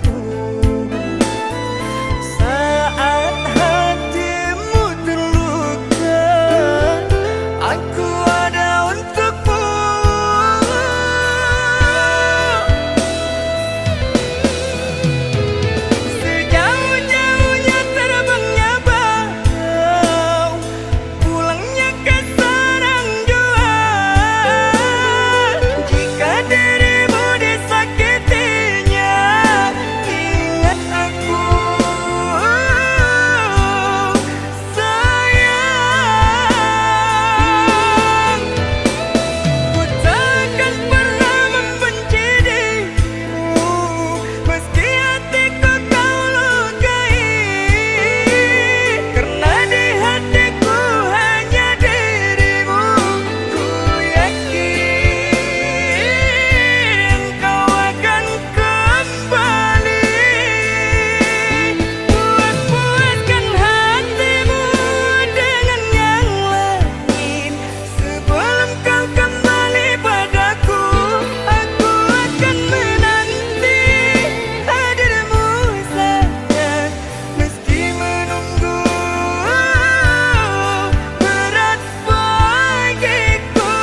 untukku. Saat hatimu terluka, aku ada untukmu. Sejauh-jauhnya terbangnya bau, pulangnya ke sarang jua. Jika dirimu disakitinya, ingat aku sayang. Ku takkan pernah membenci dirimu, meski hatiku kau lukai. Karena di hatiku hanya dirimu. Ku yakin kau akan kembali. Puas-puaskan hatimu dengan yang lain. Sebelum kau kembali padaku, aku akan menanti hadirmu sayang. Meski menunggu berat bagiku.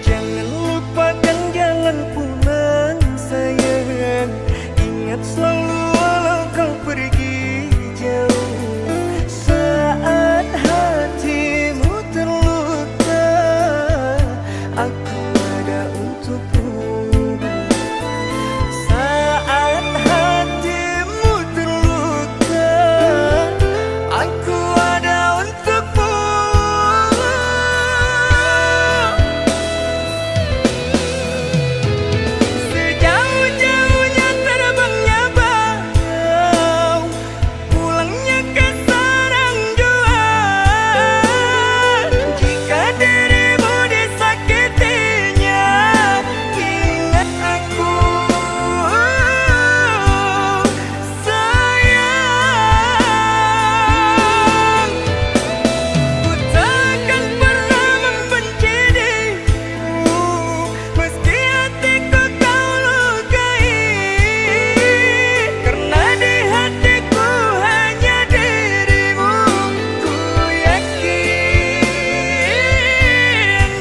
Jangan lupakan jalan pulang sayang. Ingat selalu walau kau pergi jauh. Saat hatimu terluka, aku ada untukmu. Saat hatimu terluka, aku ada untukmu. Sejauh-jauhnya terbangnya bau, pulangnya ke sarang jua. Jika dirimu disakitinya, ingat aku sayang. Ku takkan pernah membenci dirimu, meski hatiku kau lukai. Karena di hatiku hanya dirimu. Ku yakin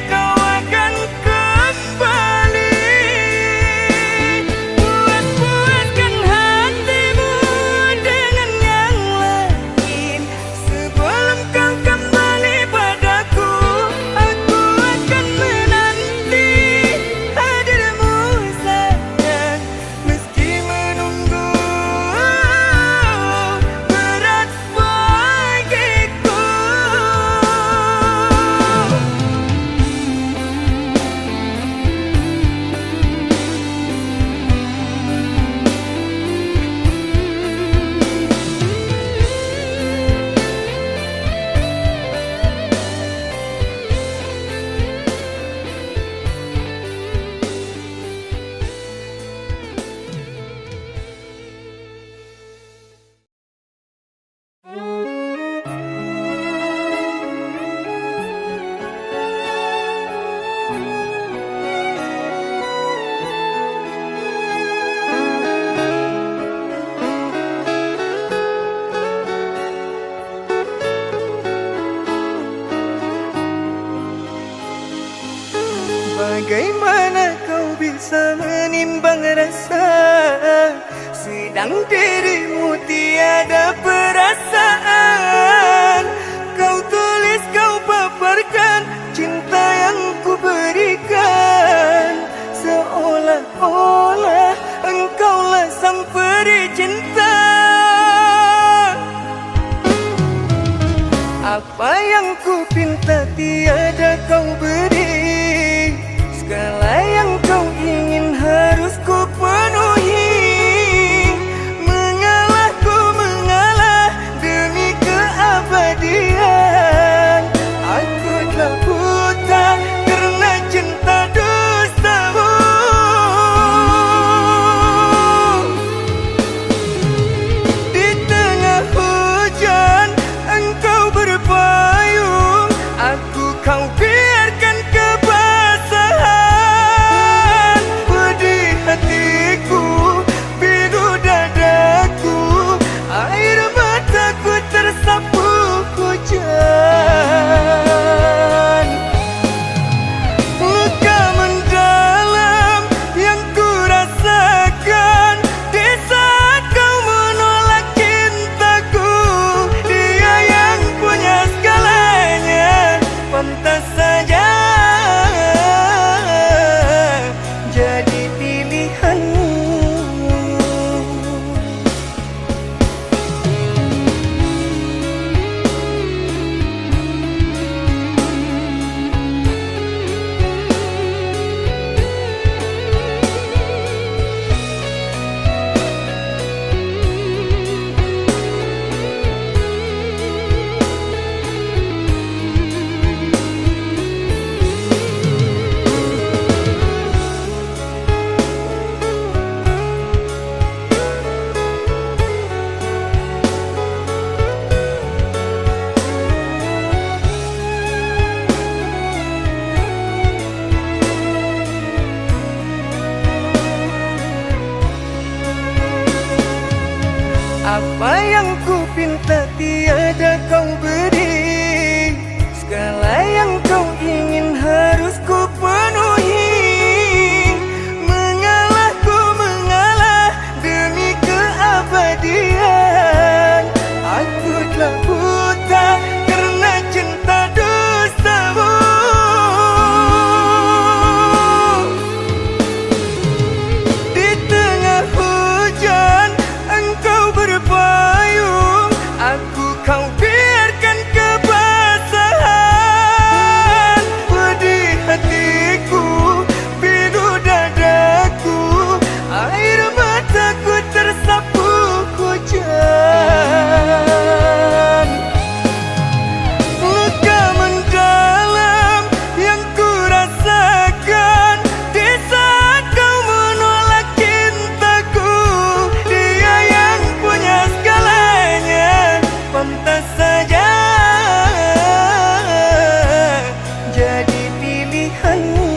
kau akan kembali. Puas-puaskan hatimu dengan yang lain. Sebelum kau kembali padaku, aku akan menanti hadirmu sayang. Meski menunggu berat bagiku. Bagaimana kau bisa menimbang rasa, sedang dirimu tiada perasaan? Kau tulis, kau paparkan cinta yang ku berikan. Apa yang ku pinta tiada kau beri, segala yang kau ingin harus ku penuhi. Mengalah ku mengalah demi keabadian. Aku telah buta karena cinta dustamu. Di tengah hujan engkau berpayung, aku kau biarkan kebasahan. Pedih hatiku, biru dadaku, air mataku tersapu hujan. Luka mendalam yang ku rasakan di saat kau menolak cintaku. Dia yang punya segalanya, pantas saja jadi pilihanmu.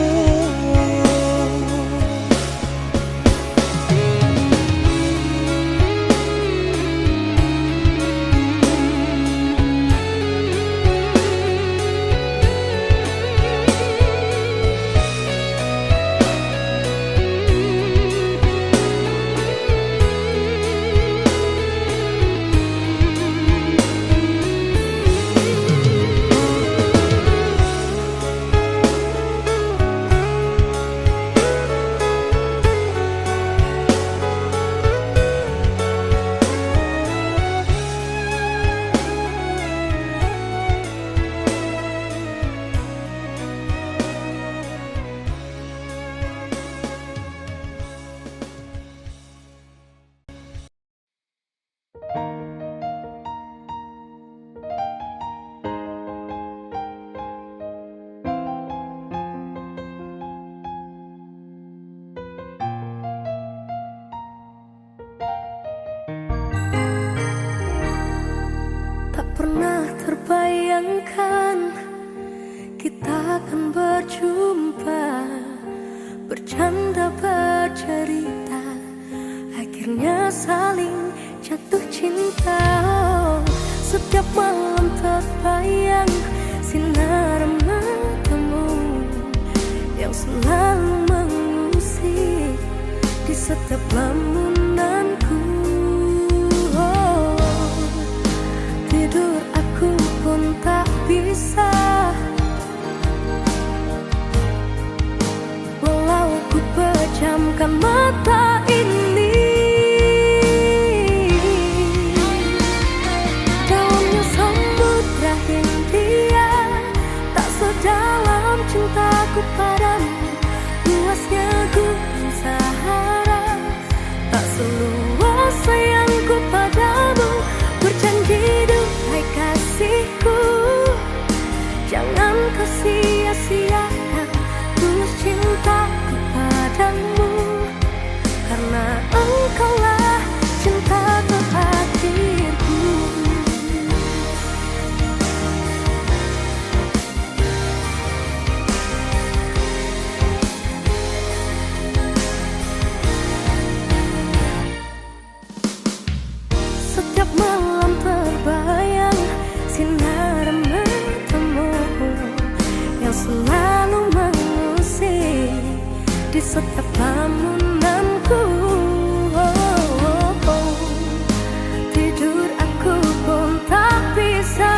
Tak pernah terbayangkan kita akan berjumpa, bercanda bercerita, akhirnya saling jatuh cinta. Oh, setiap malam terbayang sinar matamu yang selalu mengusik di setiap lamunanku. Tidur aku pun tak bisa, walau ku pejamkan mata ini. Dalamnya samudra Hindia, tak sedalam cintaku padamu. Luasnya gunung Sahara, tak seluas sayangku padamu. Berjanji duhai kasihku, jangan kau sia-siakan tulus cintaku padamu, karena engkaulah cinta terakhirku. Setiap malam terbayang sinar matamu yang selalu mengusik di setiap lamunanku. Tidur aku pun tak bisa,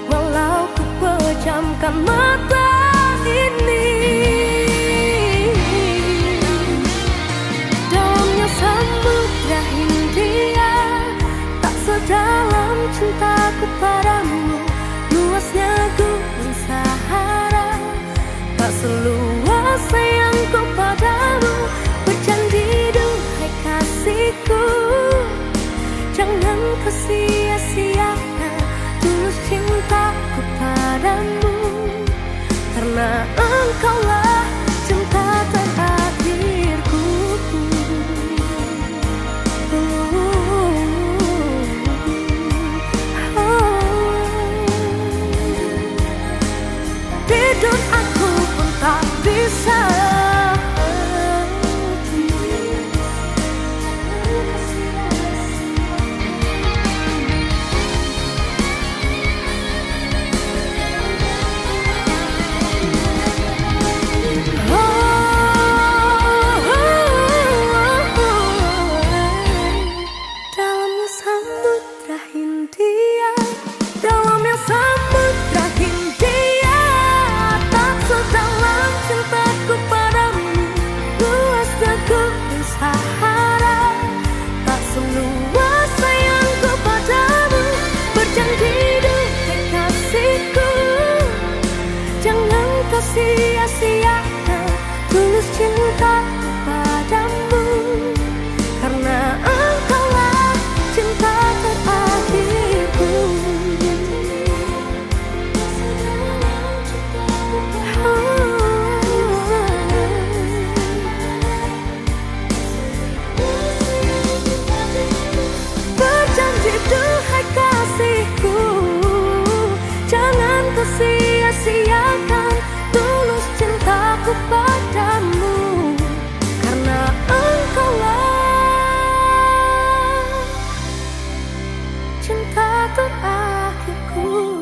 walau ku pejamkan mata ini. Samudra Hindia, tak sedalam cintaku padamu. Luasnya gunung Sahara, tak seluas sayangku padamu. Berjanji duhai kasihku, jangan kau sia-siakan tulus cintaku padamu, karena engkaulah cinta terakhirku. Tidur aku pun tak bisa, kau sia-siakan tulus cintaku padamu, karena engkaulah cinta terakhirku. Berjanji duhai kasihku, jangan kau sia-siakan tulus cintaku padamu, karena engkaulah cinta terakhirku.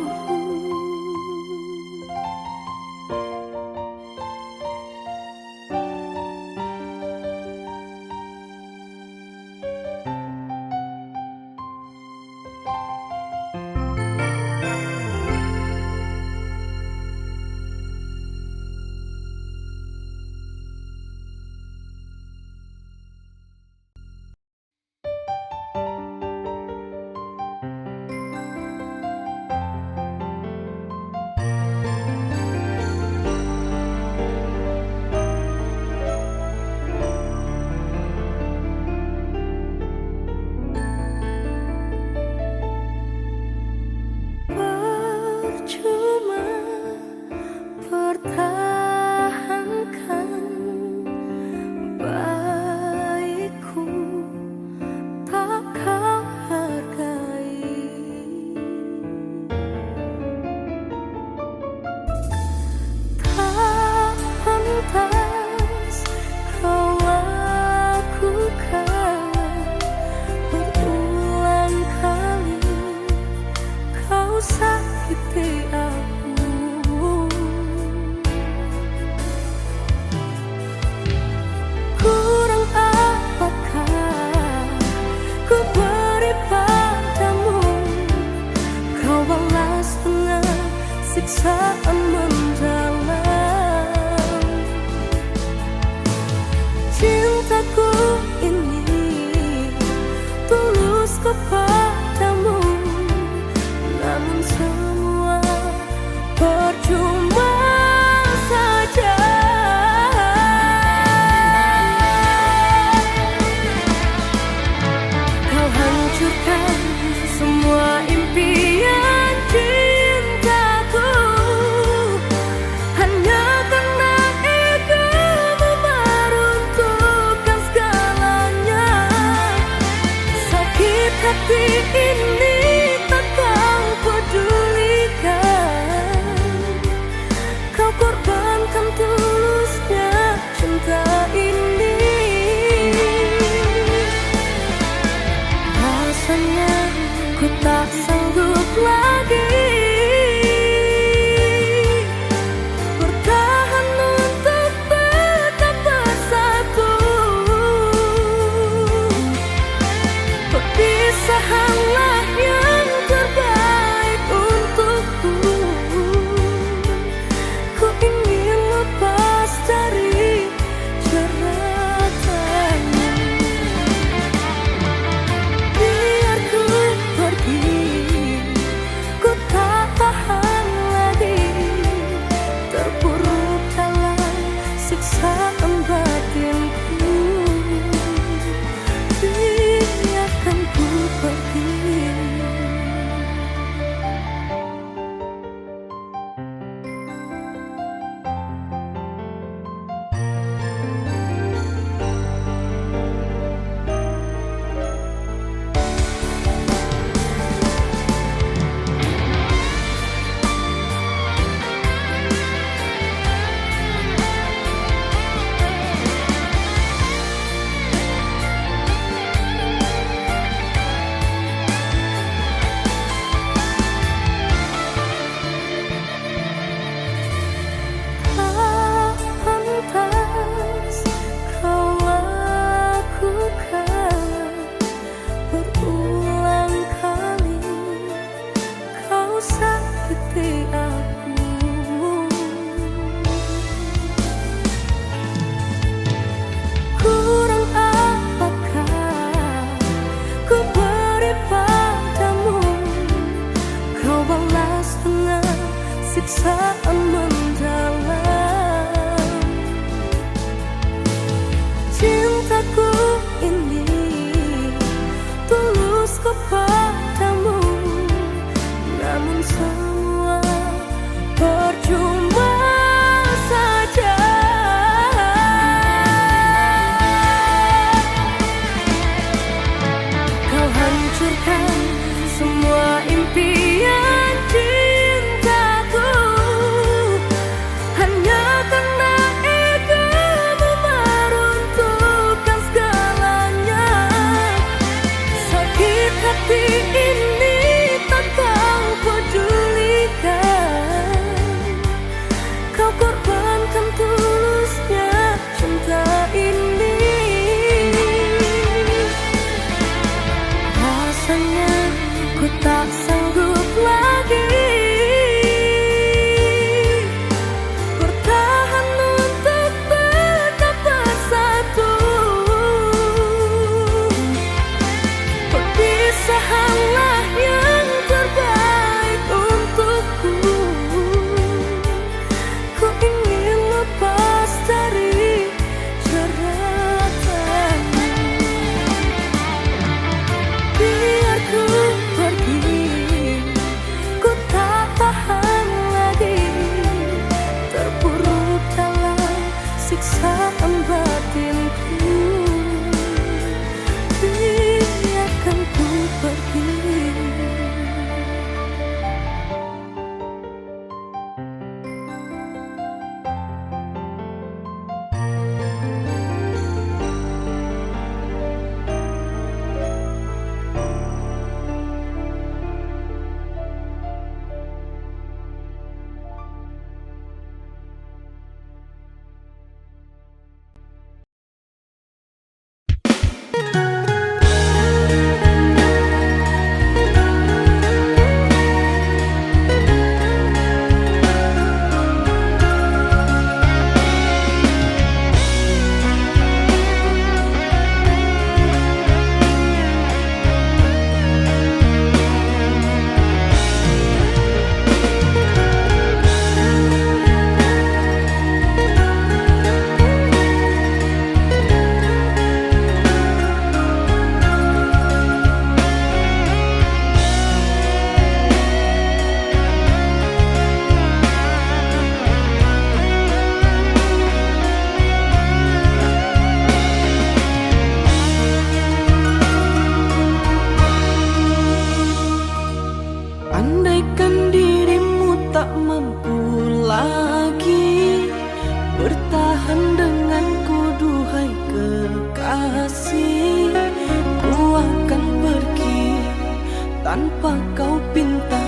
tanpa kau pinta,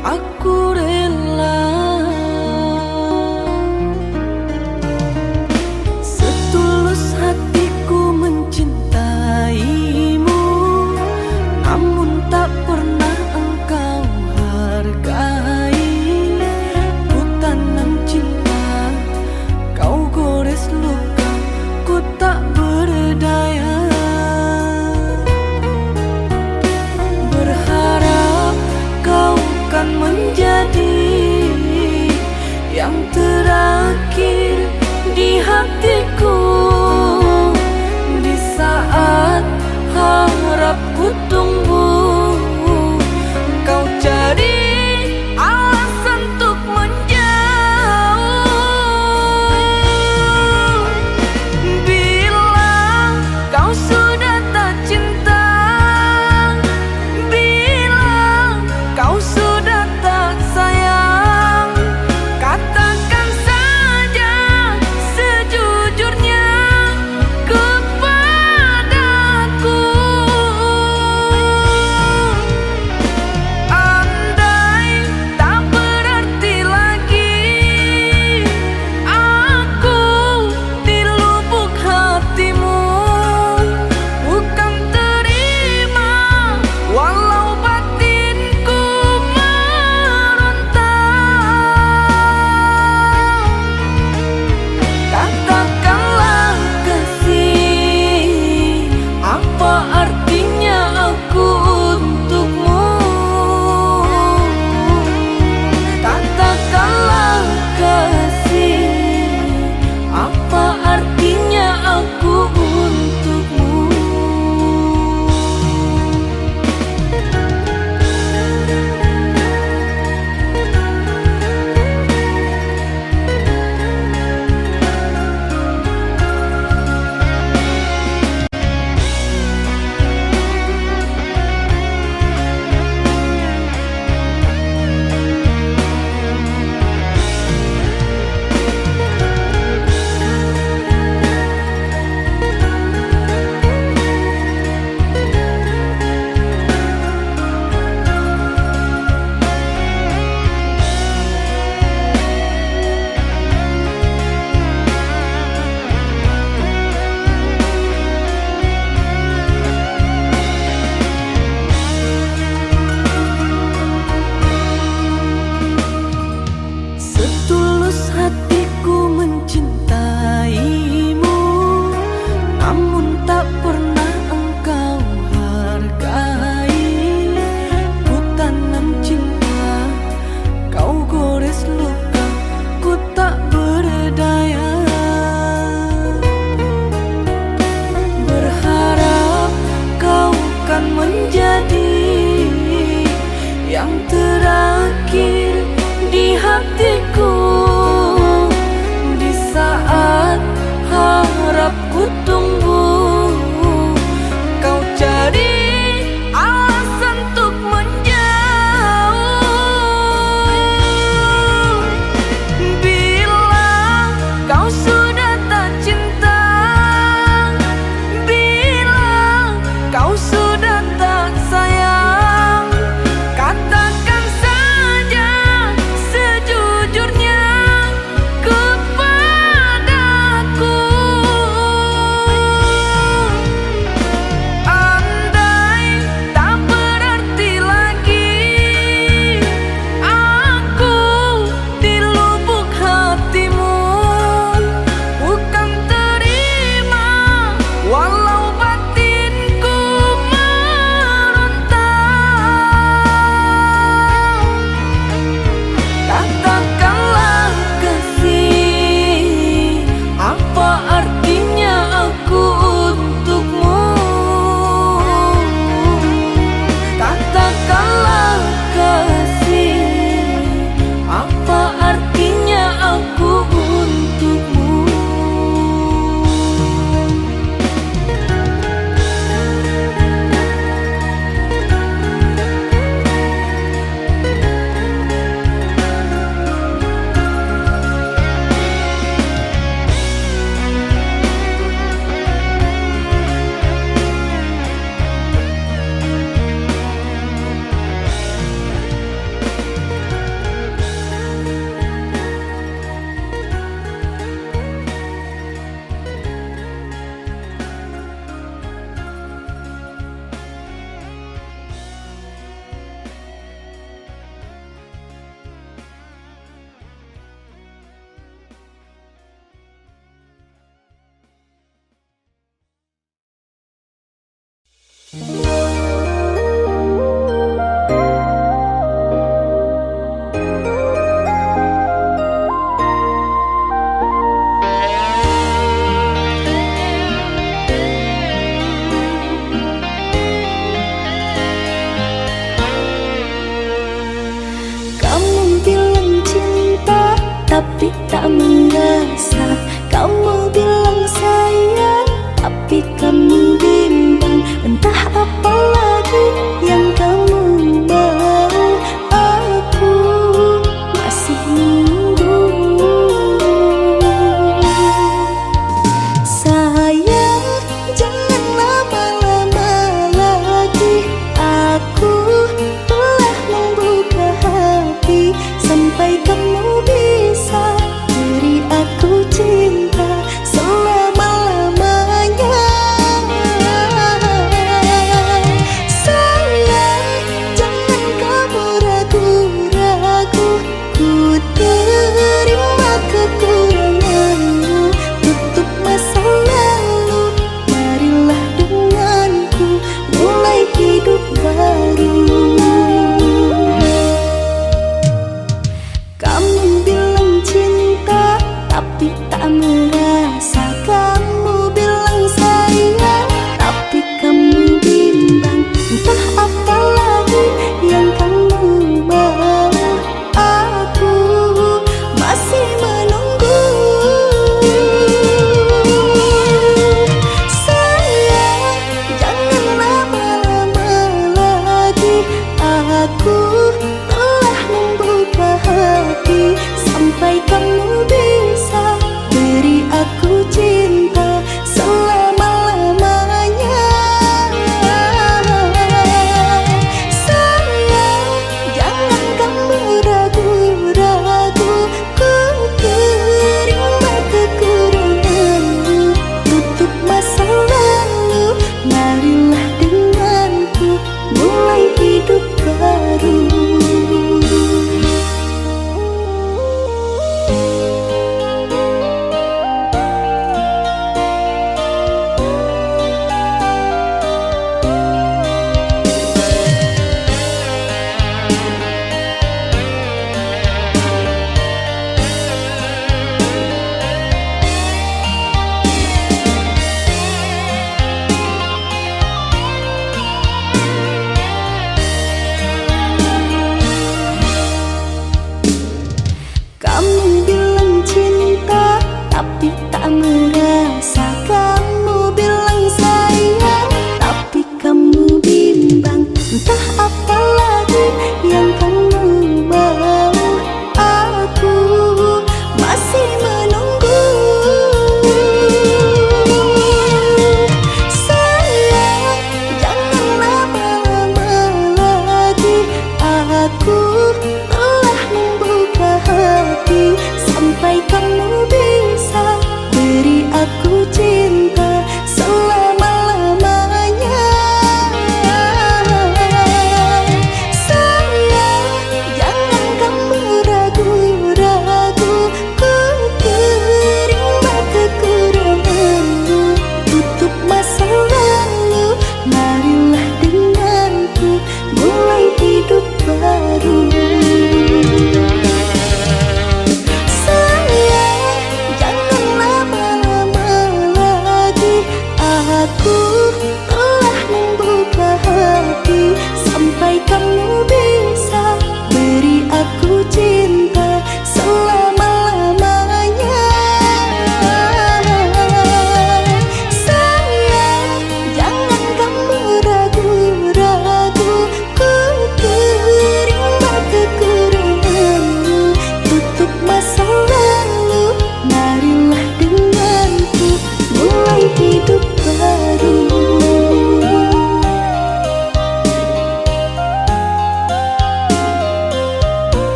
aku rela. Setulus hatiku mencintaimu, namun tak pernah engkau hargai. Ku tanam cinta, kau gores luka, ku tak berdaya. Berharap kau kan menjadi yang terakhir di hatiku. Di saat harapku tumbuh, kau cari alasan untuk menjauh. Bilang kau sudah tak cinta, bilang kau sudah tak sayang. Katakan saja sejujurnya kepadaku.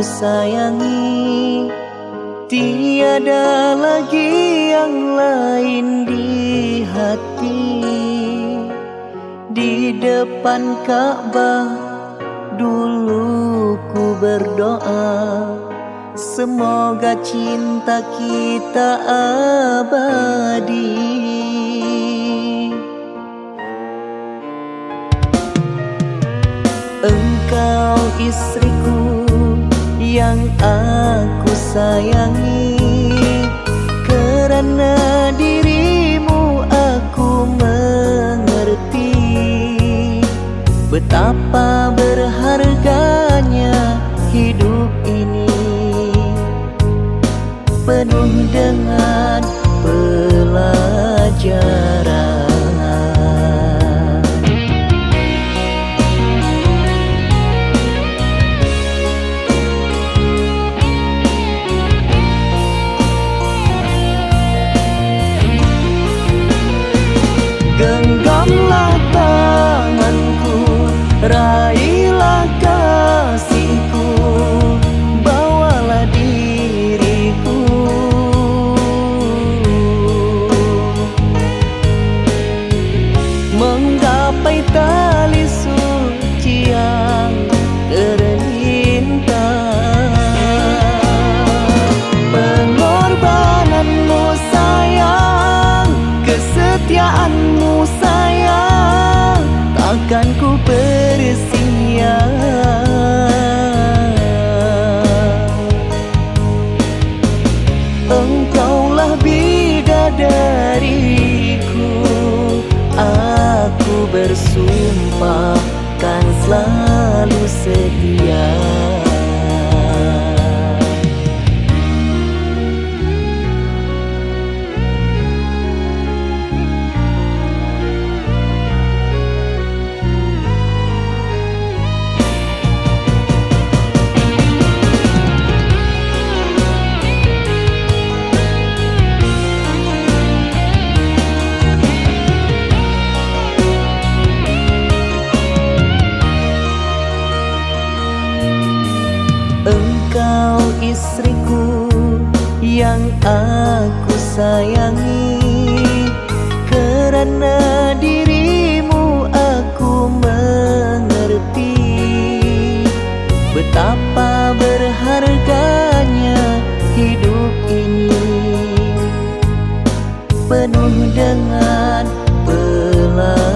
aku sayangi, tiada lagi yang lain di hati. Di depan Ka'bah dulu ku berdoa, semoga cinta kita abadi. Engkau istriku yang aku sayangi, karena dirimu aku mengerti betapa berharganya hidup ini, penuh dengan pelajaran. Genggamlah tanganku, raihlah kasihku, bawalah diriku menggapai tali suci yang terlintang. Pengorbananmu sayang, kesetiaanmu sayang, takkan ku bersia. Engkaulah bidadariku, aku bersumpah kan selalu setia. Engkau istriku yang aku sayangi, karena dirimu aku mengerti betapa berharganya hidup ini, penuh dengan pelajaran.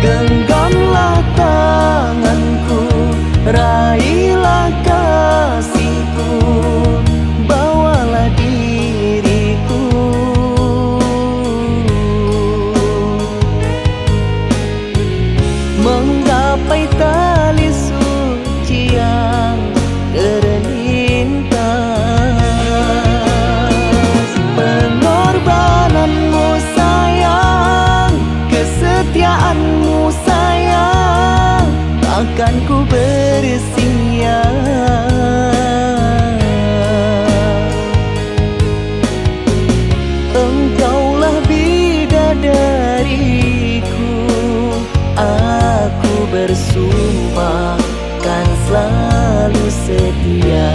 Genggamlah tanganku, raihlah kasihku, bawalah diriku menggapai tali suci yang terlintang. Pengorbananmu sayang, kesetiaanmu sayang, takkan ku bersia. Engkaulah bidadariku, aku bersumpah kan selalu setia.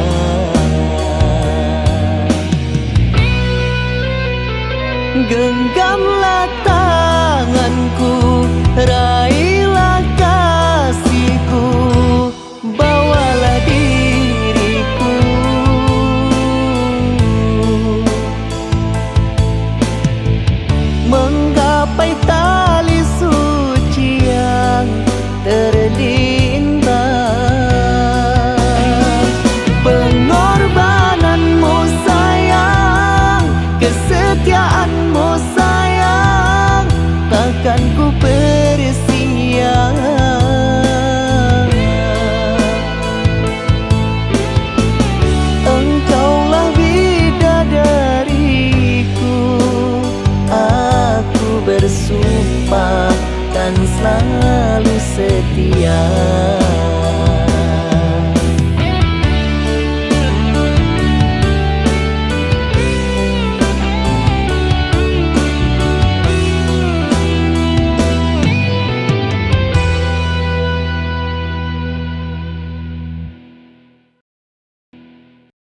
Genggam